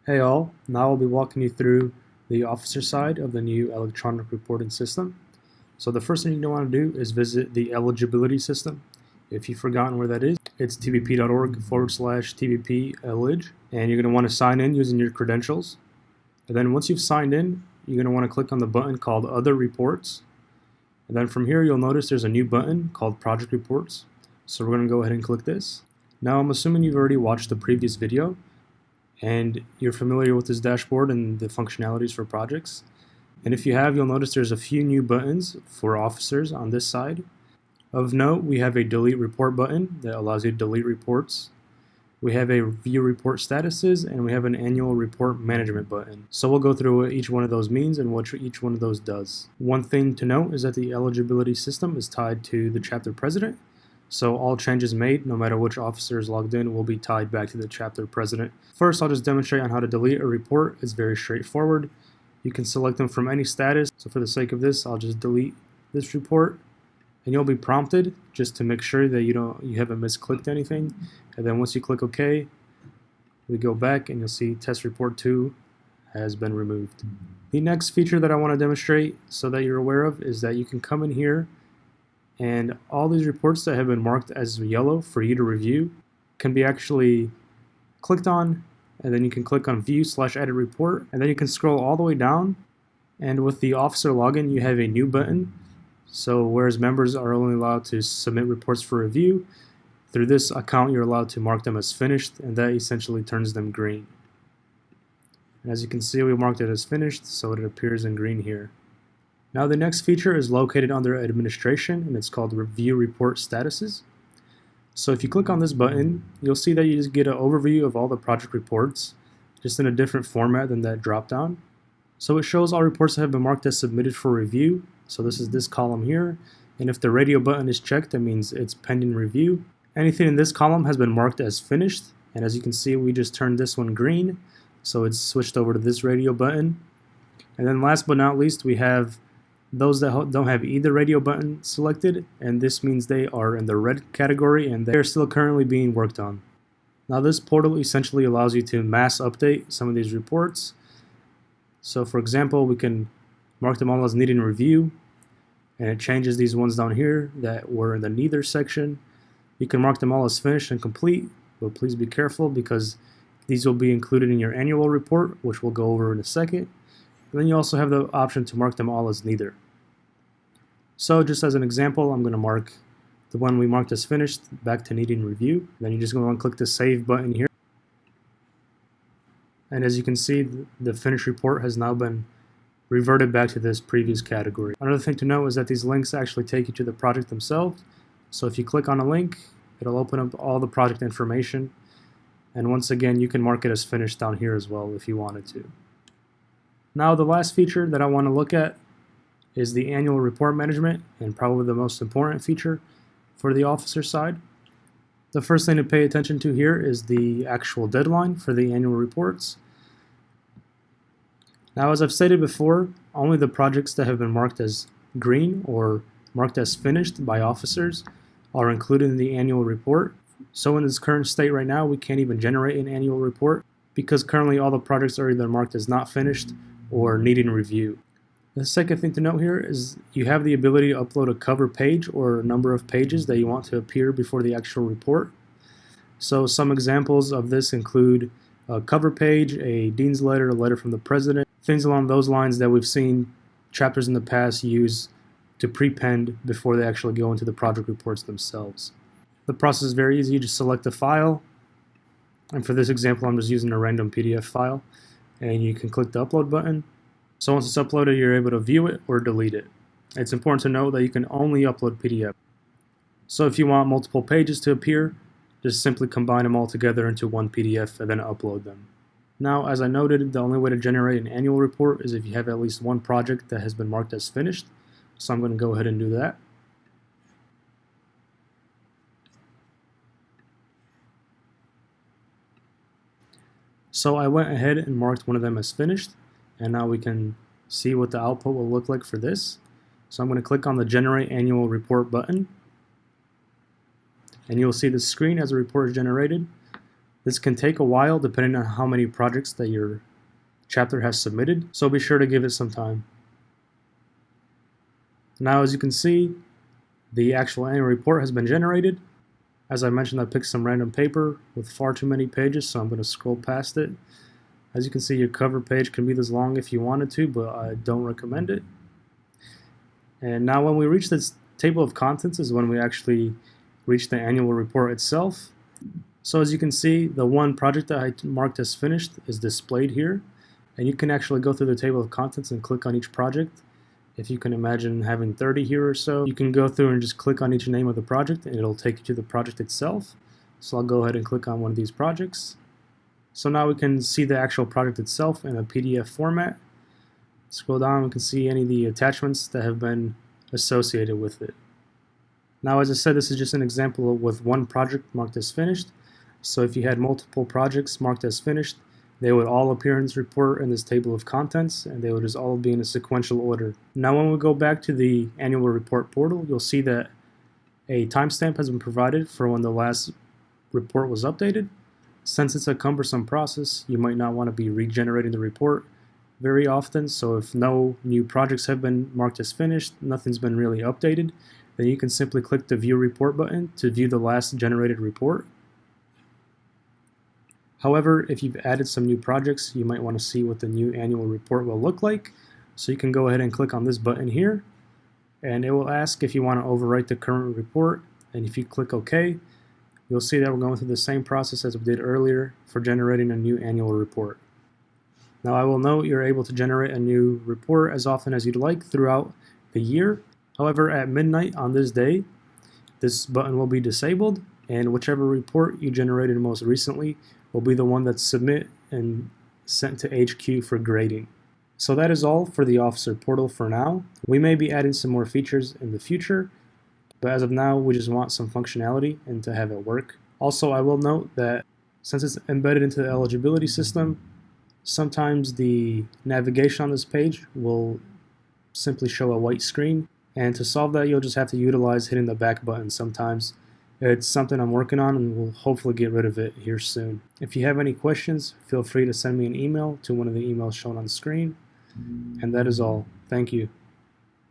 Hey all, now I'll be walking you through the officer side of the new electronic reporting system. So the first thing you're going to want to do is visit the Eligibility System. If you've forgotten where that is, it's tbp.org/tbp elig, and you're going to want to sign in using your credentials. And then once you've signed in, you're going to want to click on the button called Other Reports. And then from here, you'll notice there's a new button called Project Reports. So we're going to go ahead and click this. Now I'm assuming you've already watched the previous video, and you're familiar with this dashboard and the functionalities for projects. And if you have, you'll notice there's a few new buttons for officers on this side. Of note, we have a delete report button that allows you to delete reports. We have a view report statuses, and we have an annual report management button. So we'll go through what each one of those means and what each one of those does. One thing to note is that the eligibility system is tied to the chapter president. So all changes made, no matter which officer is logged in, will be tied back to the chapter president. First, I'll just demonstrate on how to delete a report. It's very straightforward. You can select them from any status. So for the sake of this, I'll just delete this report, and you'll be prompted just to make sure that you haven't misclicked anything. And then once you click OK, we go back and you'll see test report 2 has been removed. The next feature that I want to demonstrate so that you're aware of is that you can come in here, and all these reports that have been marked as yellow for you to review can be actually clicked on, and then you can click on View/Edit Report, and then you can scroll all the way down, and with the officer login you have a new button. So whereas members are only allowed to submit reports for review, through this account you're allowed to mark them as finished, and that essentially turns them green. And as you can see, we marked it as finished, so it appears in green here. Now the next feature is located under administration, and it's called Review Report Statuses. So if you click on this button, you'll see that you just get an overview of all the project reports, just in a different format than that drop-down. So it shows all reports that have been marked as submitted for review. So this is this column here, and if the radio button is checked, that means it's pending review. Anything in this column has been marked as finished, and as you can see, we just turned this one green, so it's switched over to this radio button. And then last but not least, we have those that don't have either radio button selected, and this means they are in the red category and they're still currently being worked on. Now this portal essentially allows you to mass update some of these reports. So for example, we can mark them all as needing review, and it changes these ones down here that were in the neither section. You can mark them all as finished and complete, but please be careful because these will be included in your annual report, which we'll go over in a second. And then you also have the option to mark them all as neither. So just as an example, I'm going to mark the one we marked as finished back to needing review. Then you just go and click the save button here. And as you can see, the finished report has now been reverted back to this previous category. Another thing to note is that these links actually take you to the project themselves. So if you click on a link, it'll open up all the project information. And once again, you can mark it as finished down here as well if you wanted to. Now the last feature that I want to look at is the annual report management, and probably the most important feature for the officer side. The first thing to pay attention to here is the actual deadline for the annual reports. Now as I've stated before, only the projects that have been marked as green or marked as finished by officers are included in the annual report. So in this current state right now, we can't even generate an annual report because currently all the projects are either marked as not finished or needing review. The second thing to note here is you have the ability to upload a cover page or a number of pages that you want to appear before the actual report. So some examples of this include a cover page, a dean's letter, a letter from the president, things along those lines that we've seen chapters in the past use to prepend before they actually go into the project reports themselves. The process is very easy. You just select a file, and for this example I'm just using a random PDF file, and you can click the upload button. So once it's uploaded, you're able to view it or delete it. It's important to note that you can only upload PDF. So if you want multiple pages to appear, just simply combine them all together into one PDF and then upload them. Now, as I noted, the only way to generate an annual report is if you have at least one project that has been marked as finished. So I'm going to go ahead and do that. So I went ahead and marked one of them as finished, and now we can see what the output will look like for this. So I'm going to click on the Generate Annual Report button, and you'll see the screen as the report is generated. This can take a while depending on how many projects that your chapter has submitted, so be sure to give it some time. Now, as you can see, the actual annual report has been generated. As I mentioned, I picked some random paper with far too many pages, so I'm going to scroll past it. As you can see, your cover page can be this long if you wanted to, but I don't recommend it. And now when we reach this table of contents is when we actually reach the annual report itself. So as you can see, the one project that I marked as finished is displayed here. And you can actually go through the table of contents and click on each project. If you can imagine having 30 here or so, you can go through and just click on each name of the project and it'll take you to the project itself. So I'll go ahead and click on one of these projects. So now we can see the actual project itself in a PDF format. Scroll down, we can see any of the attachments that have been associated with it. Now, as I said, this is just an example with one project marked as finished. So if you had multiple projects marked as finished, they would all appear in this report in this table of contents, and they would just all be in a sequential order. Now, when we go back to the annual report portal, you'll see that a timestamp has been provided for when the last report was updated. Since it's a cumbersome process, you might not want to be regenerating the report very often, so if no new projects have been marked as finished, nothing's been really updated, then you can simply click the View Report button to view the last generated report. However, if you've added some new projects, you might want to see what the new annual report will look like. So you can go ahead and click on this button here, and it will ask if you want to overwrite the current report. And if you click OK, you'll see that we're going through the same process as we did earlier for generating a new annual report. Now, I will note you're able to generate a new report as often as you'd like throughout the year. However, at midnight on this day, this button will be disabled, and whichever report you generated most recently will be the one that's submit and sent to HQ for grading. So that is all for the Officer portal for now. We may be adding some more features in the future, but as of now, we just want some functionality and to have it work. Also, I will note that since it's embedded into the eligibility system, sometimes the navigation on this page will simply show a white screen, and to solve that, you'll just have to utilize hitting the back button sometimes. It's something I'm working on, and we'll hopefully get rid of it here soon. If you have any questions, feel free to send me an email to one of the emails shown on the screen. And that is all. Thank you.